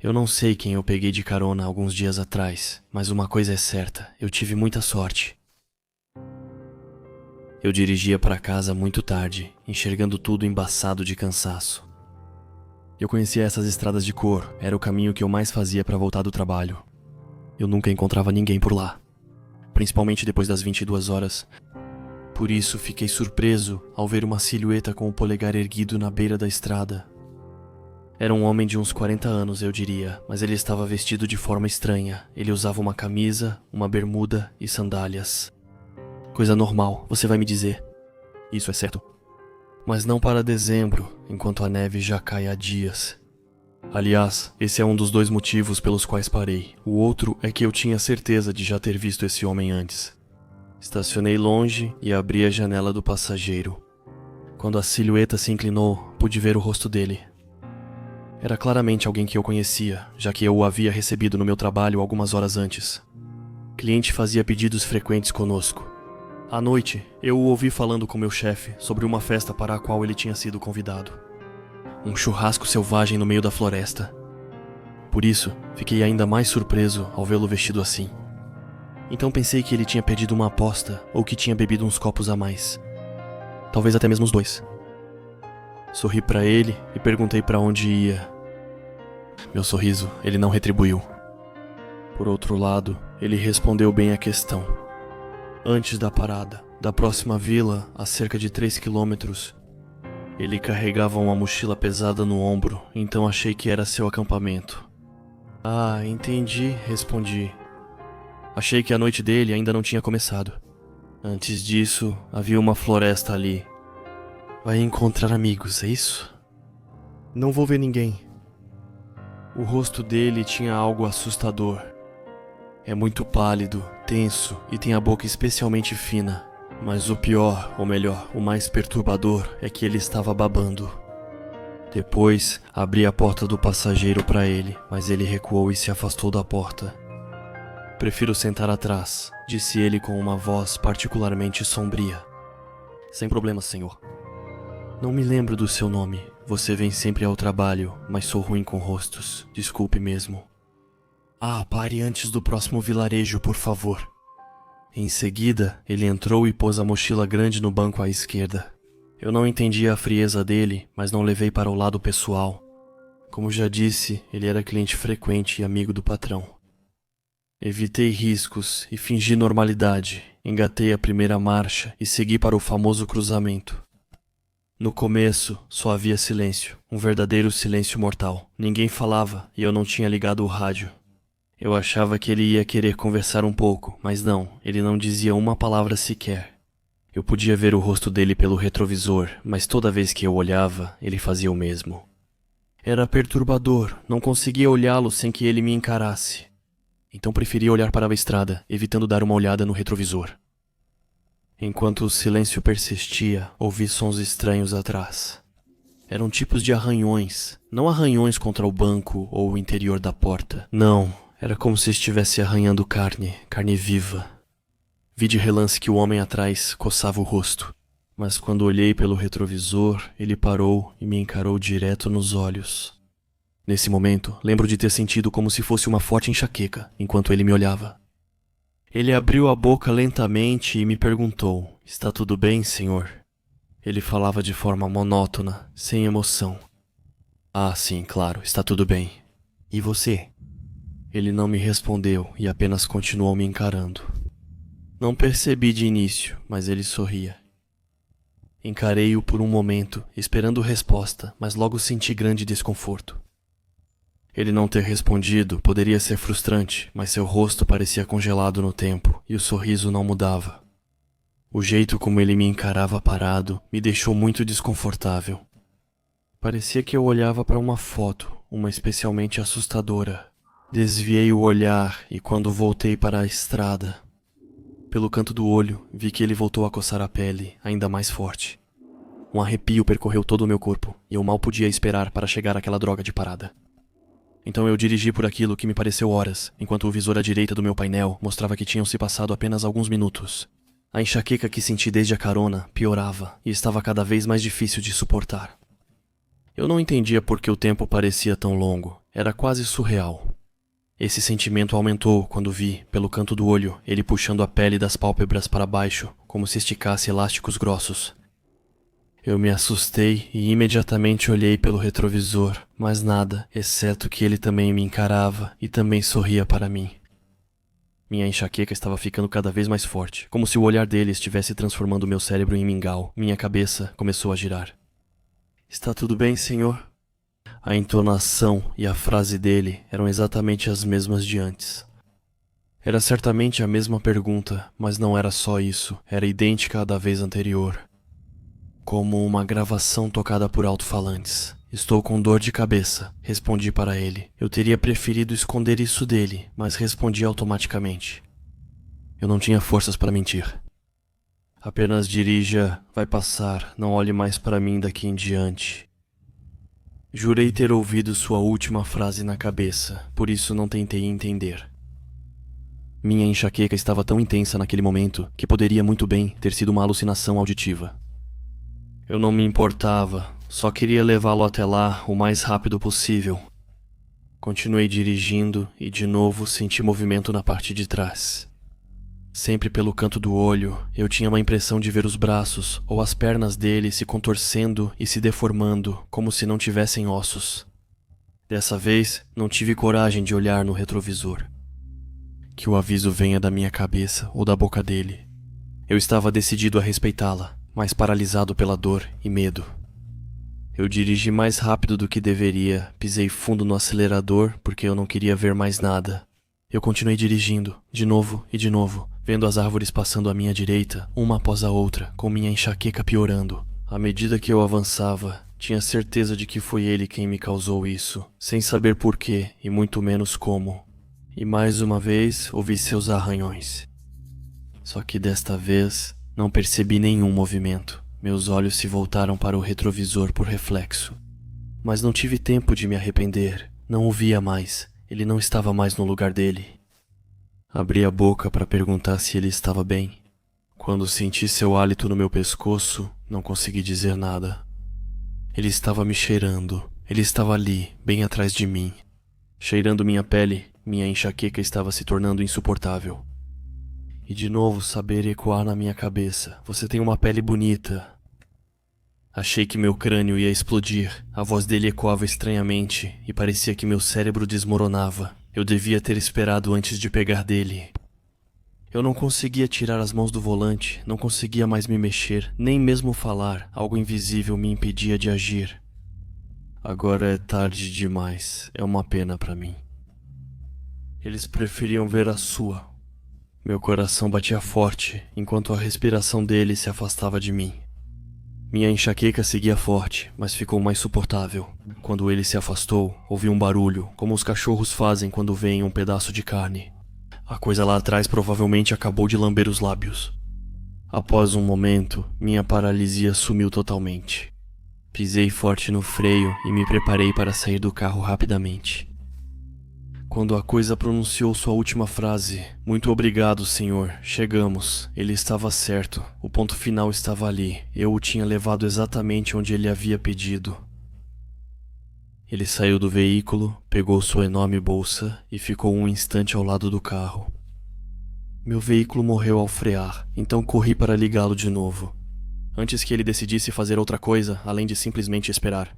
Eu não sei quem eu peguei de carona alguns dias atrás, mas uma coisa é certa, eu tive muita sorte. Eu dirigia para casa muito tarde, enxergando tudo embaçado de cansaço. Eu conhecia essas estradas de cor, era o caminho que eu mais fazia para voltar do trabalho. Eu nunca encontrava ninguém por lá, principalmente depois das 22 horas. Por isso fiquei surpreso ao ver uma silhueta com o polegar erguido na beira da estrada. Era um homem de uns 40 anos, eu diria, mas ele estava vestido de forma estranha. Ele usava uma camisa, uma bermuda e sandálias. Coisa normal, você vai me dizer. Isso é certo. Mas não para dezembro, enquanto a neve já cai há dias. Aliás, esse é um dos dois motivos pelos quais parei. O outro é que eu tinha certeza de já ter visto esse homem antes. Estacionei longe e abri a janela do passageiro. Quando a silhueta se inclinou, pude ver o rosto dele. Era claramente alguém que eu conhecia, já que eu o havia recebido no meu trabalho algumas horas antes. O cliente fazia pedidos frequentes conosco. À noite, eu o ouvi falando com meu chefe sobre uma festa para a qual ele tinha sido convidado. Um churrasco selvagem no meio da floresta. Por isso, fiquei ainda mais surpreso ao vê-lo vestido assim. Então pensei que ele tinha perdido uma aposta ou que tinha bebido uns copos a mais. Talvez até mesmo os dois. Sorri para ele e perguntei para onde ia. Meu sorriso ele não retribuiu. Por outro lado, ele respondeu bem a questão. Antes da parada, da próxima vila, a cerca de 3 quilômetros, ele carregava uma mochila pesada no ombro, então achei que era seu acampamento. Ah, entendi, respondi. Achei que a noite dele ainda não tinha começado. Antes disso, havia uma floresta ali. Vai encontrar amigos, é isso? Não vou ver ninguém. O rosto dele tinha algo assustador. É muito pálido, tenso e tem a boca especialmente fina. Mas o pior, ou melhor, o mais perturbador, é que ele estava babando. Depois, abri a porta do passageiro para ele, mas ele recuou e se afastou da porta. Prefiro sentar atrás, disse ele com uma voz particularmente sombria. Sem problema, senhor. Não me lembro do seu nome. Você vem sempre ao trabalho, mas sou ruim com rostos. Desculpe mesmo. Ah, pare antes do próximo vilarejo, por favor. Em seguida, ele entrou e pôs a mochila grande no banco à esquerda. Eu não entendia a frieza dele, mas não levei para o lado pessoal. Como já disse, ele era cliente frequente e amigo do patrão. Evitei riscos e fingi normalidade. Engatei a primeira marcha e segui para o famoso cruzamento. No começo, só havia silêncio, um verdadeiro silêncio mortal. Ninguém falava e eu não tinha ligado o rádio. Eu achava que ele ia querer conversar um pouco, mas não, ele não dizia uma palavra sequer. Eu podia ver o rosto dele pelo retrovisor, mas toda vez que eu olhava, ele fazia o mesmo. Era perturbador, não conseguia olhá-lo sem que ele me encarasse. Então preferia olhar para a estrada, evitando dar uma olhada no retrovisor. Enquanto o silêncio persistia, ouvi sons estranhos atrás. Eram tipos de arranhões, não arranhões contra o banco ou o interior da porta. Não, era como se estivesse arranhando carne viva. Vi de relance que o homem atrás coçava o rosto, mas quando olhei pelo retrovisor, ele parou e me encarou direto nos olhos. Nesse momento, lembro de ter sentido como se fosse uma forte enxaqueca, enquanto ele me olhava. Ele abriu a boca lentamente e me perguntou: "Está tudo bem, senhor?" Ele falava de forma monótona, sem emoção. "Ah, sim, claro, está tudo bem. E você?" Ele não me respondeu e apenas continuou me encarando. Não percebi de início, mas ele sorria. Encarei-o por um momento, esperando resposta, mas logo senti grande desconforto. Ele não ter respondido poderia ser frustrante, mas seu rosto parecia congelado no tempo e o sorriso não mudava. O jeito como ele me encarava parado me deixou muito desconfortável. Parecia que eu olhava para uma foto, uma especialmente assustadora. Desviei o olhar e quando voltei para a estrada, pelo canto do olho, vi que ele voltou a coçar a pele, ainda mais forte. Um arrepio percorreu todo o meu corpo e eu mal podia esperar para chegar àquela droga de parada. Então eu dirigi por aquilo que me pareceu horas, enquanto o visor à direita do meu painel mostrava que tinham se passado apenas alguns minutos. A enxaqueca que senti desde a carona piorava e estava cada vez mais difícil de suportar. Eu não entendia por que o tempo parecia tão longo. Era quase surreal. Esse sentimento aumentou quando vi, pelo canto do olho, ele puxando a pele das pálpebras para baixo, como se esticasse elásticos grossos. Eu me assustei e imediatamente olhei pelo retrovisor, mas nada, exceto que ele também me encarava e também sorria para mim. Minha enxaqueca estava ficando cada vez mais forte, como se o olhar dele estivesse transformando meu cérebro em mingau. Minha cabeça começou a girar. Está tudo bem, senhor? A entonação e a frase dele eram exatamente as mesmas de antes. Era certamente a mesma pergunta, mas não era só isso, era idêntica à da vez anterior. Como uma gravação tocada por alto-falantes. Estou com dor de cabeça, respondi para ele. Eu teria preferido esconder isso dele, mas respondi automaticamente. Eu não tinha forças para mentir. Apenas dirija, vai passar, não olhe mais para mim daqui em diante. Jurei ter ouvido sua última frase na cabeça, por isso não tentei entender. Minha enxaqueca estava tão intensa naquele momento que poderia muito bem ter sido uma alucinação auditiva. Eu não me importava, só queria levá-lo até lá o mais rápido possível. Continuei dirigindo e de novo senti movimento na parte de trás. Sempre pelo canto do olho, eu tinha uma impressão de ver os braços ou as pernas dele se contorcendo e se deformando, como se não tivessem ossos. Dessa vez, não tive coragem de olhar no retrovisor. Que o aviso venha da minha cabeça ou da boca dele. Eu estava decidido a respeitá-la, mas paralisado pela dor e medo. Eu dirigi mais rápido do que deveria, pisei fundo no acelerador porque eu não queria ver mais nada. Eu continuei dirigindo, de novo e de novo, vendo as árvores passando à minha direita, uma após a outra, com minha enxaqueca piorando. À medida que eu avançava, tinha certeza de que foi ele quem me causou isso, sem saber porquê e muito menos como. E mais uma vez ouvi seus arranhões. Só que desta vez não percebi nenhum movimento. Meus olhos se voltaram para o retrovisor por reflexo. Mas não tive tempo de me arrepender. Não o via mais. Ele não estava mais no lugar dele. Abri a boca para perguntar se ele estava bem. Quando senti seu hálito no meu pescoço, não consegui dizer nada. Ele estava me cheirando. Ele estava ali, bem atrás de mim. Cheirando minha pele, minha enxaqueca estava se tornando insuportável. E de novo saber ecoar na minha cabeça. Você tem uma pele bonita. Achei que meu crânio ia explodir. A voz dele ecoava estranhamente e parecia que meu cérebro desmoronava. Eu devia ter esperado antes de pegar dele. Eu não conseguia tirar as mãos do volante, não conseguia mais me mexer, nem mesmo falar. Algo invisível me impedia de agir. Agora é tarde demais. É uma pena para mim. Eles preferiam ver a sua. Meu coração batia forte, enquanto a respiração dele se afastava de mim. Minha enxaqueca seguia forte, mas ficou mais suportável. Quando ele se afastou, ouvi um barulho, como os cachorros fazem quando veem um pedaço de carne. A coisa lá atrás provavelmente acabou de lamber os lábios. Após um momento, minha paralisia sumiu totalmente. Pisei forte no freio e me preparei para sair do carro rapidamente. Quando a coisa pronunciou sua última frase, "Muito obrigado, senhor, chegamos", ele estava certo, o ponto final estava ali, eu o tinha levado exatamente onde ele havia pedido. Ele saiu do veículo, pegou sua enorme bolsa e ficou um instante ao lado do carro. Meu veículo morreu ao frear, então corri para ligá-lo de novo, antes que ele decidisse fazer outra coisa além de simplesmente esperar.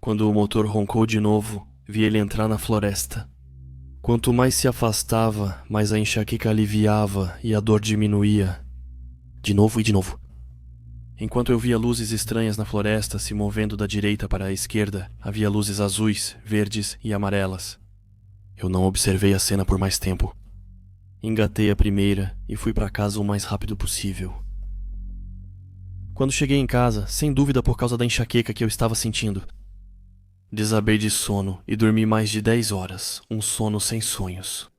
Quando o motor roncou de novo, vi ele entrar na floresta. Quanto mais se afastava, mais a enxaqueca aliviava e a dor diminuía. De novo e de novo. Enquanto eu via luzes estranhas na floresta se movendo da direita para a esquerda, havia luzes azuis, verdes e amarelas. Eu não observei a cena por mais tempo. Engatei a primeira e fui para casa o mais rápido possível. Quando cheguei em casa, sem dúvida por causa da enxaqueca que eu estava sentindo, desabei de sono e dormi mais de 10 horas, um sono sem sonhos.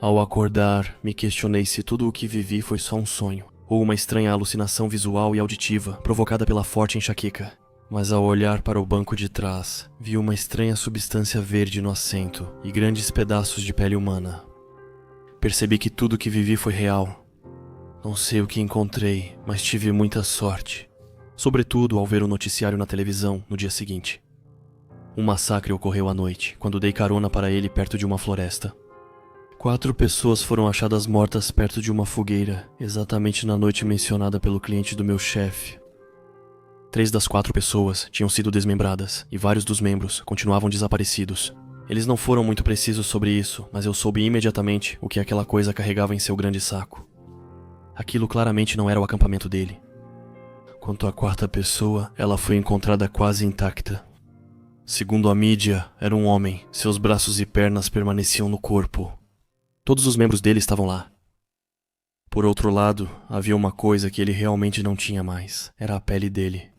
Ao acordar, me questionei se tudo o que vivi foi só um sonho, ou uma estranha alucinação visual e auditiva provocada pela forte enxaqueca. Mas ao olhar para o banco de trás, vi uma estranha substância verde no assento e grandes pedaços de pele humana. Percebi que tudo o que vivi foi real. Não sei o que encontrei, mas tive muita sorte. Sobretudo ao ver o noticiário na televisão no dia seguinte. Um massacre ocorreu à noite, quando dei carona para ele perto de uma floresta. 4 pessoas foram achadas mortas perto de uma fogueira, exatamente na noite mencionada pelo cliente do meu chefe. 3 das 4 pessoas tinham sido desmembradas, e vários dos membros continuavam desaparecidos. Eles não foram muito precisos sobre isso, mas eu soube imediatamente o que aquela coisa carregava em seu grande saco. Aquilo claramente não era o acampamento dele. Quanto à 4ª pessoa, ela foi encontrada quase intacta. Segundo a mídia, era um homem. Seus braços e pernas permaneciam no corpo. Todos os membros dele estavam lá. Por outro lado, havia uma coisa que ele realmente não tinha mais. Era a pele dele.